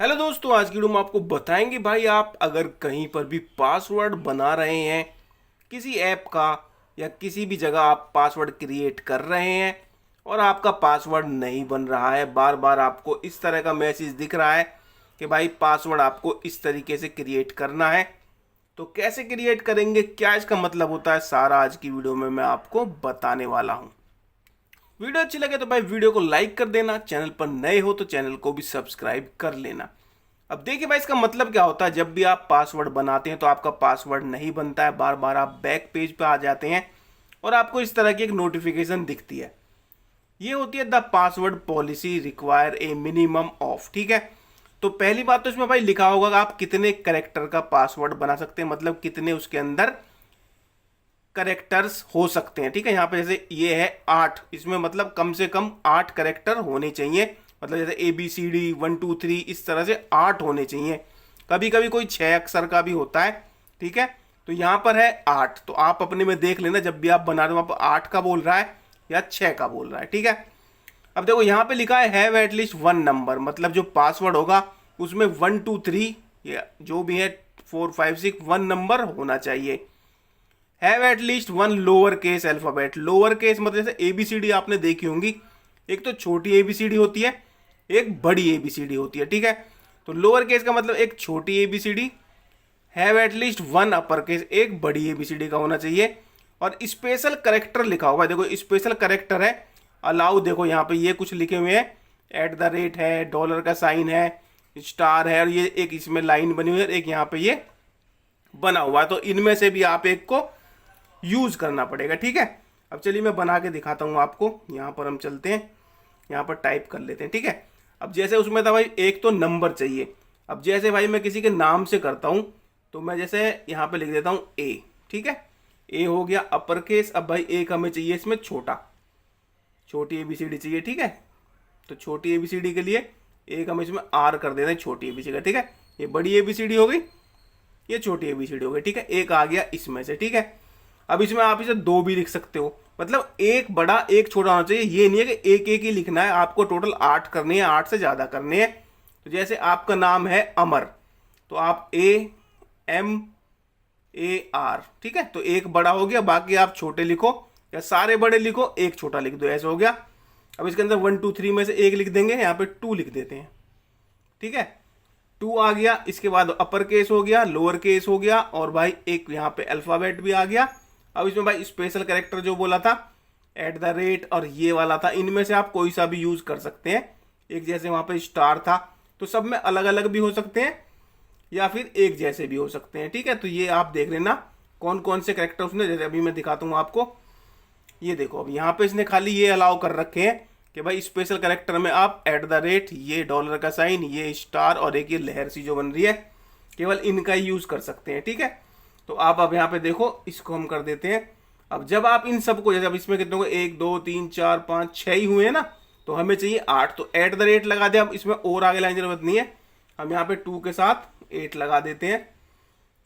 Hello दोस्तों, आज की वीडियो में आपको बताएंगे भाई आप अगर कहीं पर भी पासवर्ड बना रहे हैं किसी ऐप का या किसी भी जगह आप पासवर्ड क्रिएट कर रहे हैं और आपका पासवर्ड नहीं बन रहा है, बार बार आपको इस तरह का मैसेज दिख रहा है कि भाई पासवर्ड आपको इस तरीके से क्रिएट करना है। तो कैसे क्रिएट करेंगे, क्या इसका मतलब होता है, सारा आज की वीडियो में मैं आपको बताने वाला हूँ। वीडियो अच्छी लगे तो भाई वीडियो को लाइक कर देना, चैनल पर नए हो तो चैनल को भी सब्सक्राइब कर लेना। अब देखिए भाई इसका मतलब क्या होता है, जब भी आप पासवर्ड बनाते हैं तो आपका पासवर्ड नहीं बनता है, बार बार आप बैक पेज पे आ जाते हैं और आपको इस तरह की एक नोटिफिकेशन दिखती है। ये होती है the password policy require a minimum of, ठीक है। तो पहली बात तो इसमें भाई लिखा होगा कि आप कितने कैरेक्टर का पासवर्ड बना सकते हैं, मतलब कितने उसके अंदर करेक्टर्स हो सकते हैं, ठीक है। यहाँ पे जैसे ये है 8, इसमें मतलब कम से कम 8 करेक्टर होने चाहिए, मतलब जैसे ABCD 1 2 3 इस तरह से 8 होने चाहिए। कभी कभी कोई 6 अक्षर का भी होता है, ठीक है। तो यहाँ पर है 8, तो आप अपने में देख लेना जब भी आप बना रहे हो आप 8 का बोल रहा है या 6 का बोल रहा है, ठीक है। अब देखो यहाँ पे लिखा है हैव एटलीस्ट 1 नंबर, मतलब जो पासवर्ड होगा उसमें 1 2 3 या जो भी है 4 5 6 1 नंबर होना चाहिए। Have at least 1 lower case alphabet, lower case मतलब जैसे ABCD आपने देखी होंगी, एक तो छोटी ABCD होती है, एक बड़ी ABCD होती है, ठीक है। तो लोअर केस का मतलब एक छोटी ABCD, have at least 1 upper case, एक बड़ी ABCD का होना चाहिए। और स्पेशल करेक्टर लिखा होगा, देखो स्पेशल करेक्टर है अलाउ, देखो यहाँ पे ये कुछ लिखे हुए हैं, @ है, डॉलर का साइन है, स्टार है और ये एक इसमें लाइन बनी हुई है, एक यहाँ पे ये बना हुआ है। तो इनमें से भी आप एक को यूज करना पड़ेगा, ठीक है। अब चलिए मैं बना के दिखाता हूँ आपको। यहाँ पर हम चलते हैं, यहाँ पर टाइप कर लेते हैं, ठीक है। अब जैसे उसमें था भाई एक तो नंबर चाहिए, अब जैसे भाई मैं किसी के नाम से करता हूँ तो मैं जैसे यहाँ पे लिख देता हूँ A, ठीक है। A हो गया अपर केस। अब भाई एक हमें चाहिए इसमें छोटी ABCD चाहिए, ठीक है। तो छोटी ABCD के लिए एक हम इसमें R कर देते हैं छोटी ABCD का, ठीक है। ये बड़ी ABCD हो गई, ये छोटी ABCD हो गई, ठीक है। एक आ गया इसमें से, ठीक है। अब इसमें आप इसे 2 भी लिख सकते हो, मतलब एक बड़ा एक छोटा होना चाहिए, ये नहीं है कि एक एक ही लिखना है, आपको टोटल 8 करनी है, 8 से ज़्यादा करने हैं। तो जैसे आपका नाम है अमर, तो आप AMAR, ठीक है। तो एक बड़ा हो गया, बाकी आप छोटे लिखो या सारे बड़े लिखो, एक छोटा लिख दो, ऐसा हो गया। अब इसके अंदर 1 2 3 में से एक लिख देंगे, यहाँ पे 2 लिख देते हैं, ठीक है। 2 आ गया, इसके बाद अपर केस हो गया, लोअर केस हो गया और भाई एक यहाँ पे अल्फाबेट भी आ गया। अब इसमें भाई स्पेशल कैरेक्टर जो बोला था @ और ये वाला था, इनमें से आप कोई सा भी यूज कर सकते हैं। एक जैसे वहां पे स्टार था, तो सब में अलग अलग भी हो सकते हैं या फिर एक जैसे भी हो सकते हैं, ठीक है। तो ये आप देख लेना कौन कौन से कैरेक्टर उसने, जैसे अभी मैं दिखाता हूँ आपको। ये देखो अब यहाँ पे इसने खाली ये अलाउ कर रखे हैं कि भाई स्पेशल कैरेक्टर में आप @ ये डॉलर का साइन, ये स्टार और एक ये लहर सी जो बन रही है, केवल इनका ही यूज कर सकते हैं, ठीक है। तो आप अब यहाँ पे देखो, इसको हम कर देते हैं। अब जब आप इन सबको, जैसे अब इसमें कितने को 1 2 3 4 5 6 ही हुए हैं ना, तो हमें चाहिए 8, तो @ लगा दे। अब इसमें और आगे लाइन जरूरत नहीं है, हम यहाँ पे 2 के साथ 8 लगा देते हैं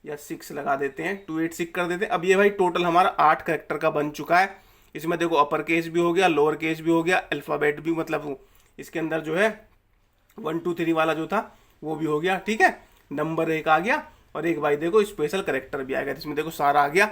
या 6 लगा देते हैं, 2 8 6 कर देते हैं। अब ये भाई टोटल हमारा 8 करेक्टर का बन चुका है। इसमें देखो अपर केस भी हो गया, लोअर केस भी हो गया, अल्फाबेट भी, मतलब इसके अंदर जो है 1 2 3 वाला जो था वो भी हो गया, ठीक है। नंबर 1 आ गया और एक भाई देखो स्पेशल करेक्टर भी आएगा, इसमें देखो सारा आ गया।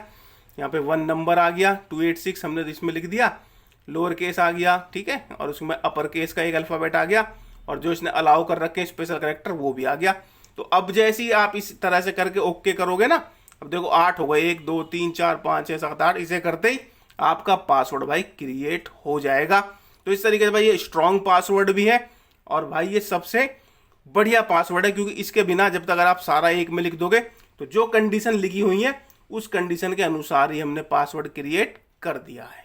यहाँ पे 1 नंबर आ गया, 2 8 6 हमने इसमें लिख दिया, लोअर केस आ गया, ठीक है, और उसमें अपर केस का एक अल्फाबेट आ गया और जो इसने अलाउ कर रखे हैं स्पेशल करेक्टर वो भी आ गया। तो अब जैसे ही आप इस तरह से करके ओके करोगे ना, अब देखो 8 हो गए, 1 2 3 4 5 6 7 8, इसे करते ही आपका पासवर्ड भाई क्रिएट हो जाएगा। तो इस तरीके से भाई ये स्ट्रॉन्ग पासवर्ड भी है और भाई ये सबसे बढ़िया पासवर्ड है, क्योंकि इसके बिना जब तक अगर आप सारा एक में लिख दोगे तो जो कंडीशन लिखी हुई है उस कंडीशन के अनुसार ही हमने पासवर्ड क्रिएट कर दिया है।